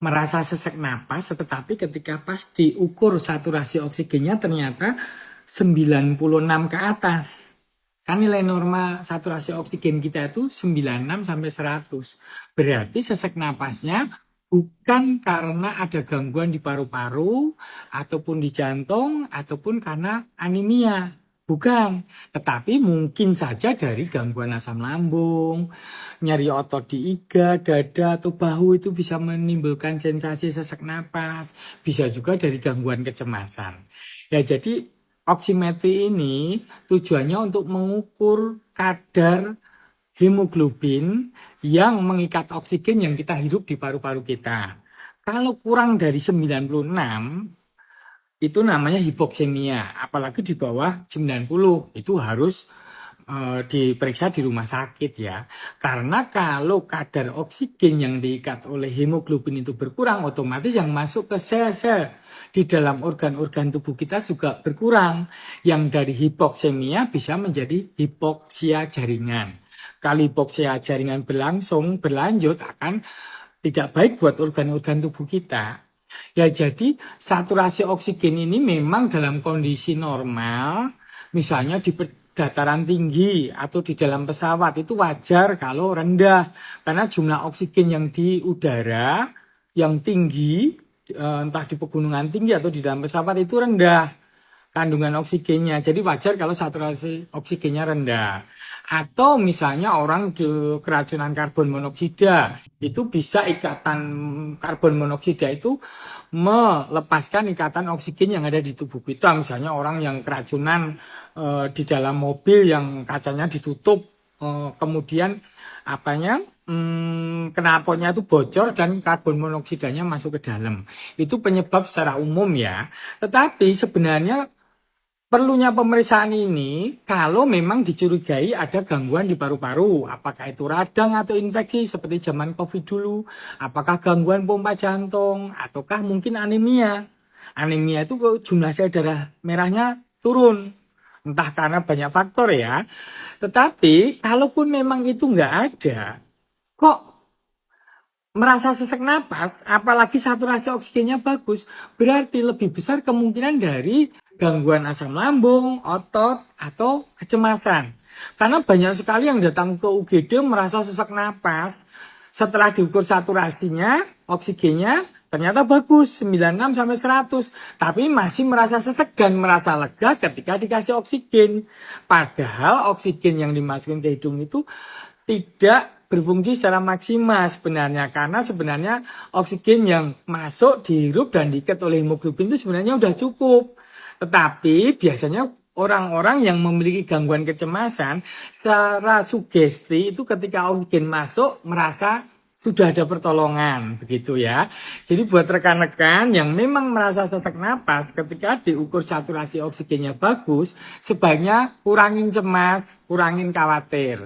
merasa sesak napas, tetapi ketika pas diukur saturasi oksigennya ternyata 96 ke atas. Kan nilai normal saturasi oksigen kita itu 96 sampai 100. Berarti sesak napasnya bukan karena ada gangguan di paru-paru, ataupun di jantung, ataupun karena anemia. Bukan, tetapi mungkin saja dari gangguan asam lambung, nyeri otot di iga, dada, atau bahu itu bisa menimbulkan sensasi sesak napas. Bisa juga dari gangguan kecemasan. Ya, jadi oximetry ini tujuannya untuk mengukur kadar hemoglobin yang mengikat oksigen yang kita hirup di paru-paru kita. Kalau kurang dari 96, itu namanya hipoksemia, apalagi di bawah 90 itu harus diperiksa di rumah sakit ya. Karena kalau kadar oksigen yang diikat oleh hemoglobin itu berkurang, otomatis yang masuk ke sel-sel di dalam organ-organ tubuh kita juga berkurang. Yang dari hipoksemia bisa menjadi hipoksia jaringan. Kalau hipoksia jaringan berlanjut akan tidak baik buat organ-organ tubuh kita. Ya, jadi saturasi oksigen ini memang dalam kondisi normal, misalnya di dataran tinggi atau di dalam pesawat itu wajar kalau rendah, karena jumlah oksigen yang di udara yang tinggi, entah di pegunungan tinggi atau di dalam pesawat itu rendah kandungan oksigennya. Jadi wajar kalau saturasi oksigennya rendah. Atau misalnya orang keracunan karbon monoksida, itu bisa ikatan karbon monoksida itu melepaskan ikatan oksigen yang ada di tubuh kita. Misalnya orang yang keracunan di dalam mobil yang kacanya ditutup, kemudian knalpotnya itu bocor dan karbon monoksidanya masuk ke dalam. Itu penyebab secara umum ya. Tetapi sebenarnya perlunya pemeriksaan ini kalau memang dicurigai ada gangguan di paru-paru, apakah itu radang atau infeksi seperti zaman COVID dulu, apakah gangguan pompa jantung, ataukah mungkin anemia. Anemia itu jumlah sel darah merahnya turun, entah karena banyak faktor ya. Tetapi kalaupun memang itu nggak ada, kok merasa sesak napas, apalagi saturasi oksigennya bagus, berarti lebih besar kemungkinan dari gangguan asam lambung, otot, atau kecemasan. Karena banyak sekali yang datang ke UGD merasa sesak napas, setelah diukur saturasinya, oksigennya, ternyata bagus, 96 sampai 100. Tapi masih merasa sesak dan merasa lega ketika dikasih oksigen. Padahal oksigen yang dimasukin ke hidung itu tidak berfungsi secara maksimal sebenarnya. Karena sebenarnya oksigen yang masuk, dihirup, dan diikat oleh hemoglobin itu sebenarnya udah cukup. Tetapi biasanya orang-orang yang memiliki gangguan kecemasan secara sugesti itu ketika oksigen masuk merasa sudah ada pertolongan, begitu ya. Jadi buat rekan-rekan yang memang merasa sesak napas ketika diukur saturasi oksigennya bagus, sebaiknya kurangin cemas, kurangin khawatir.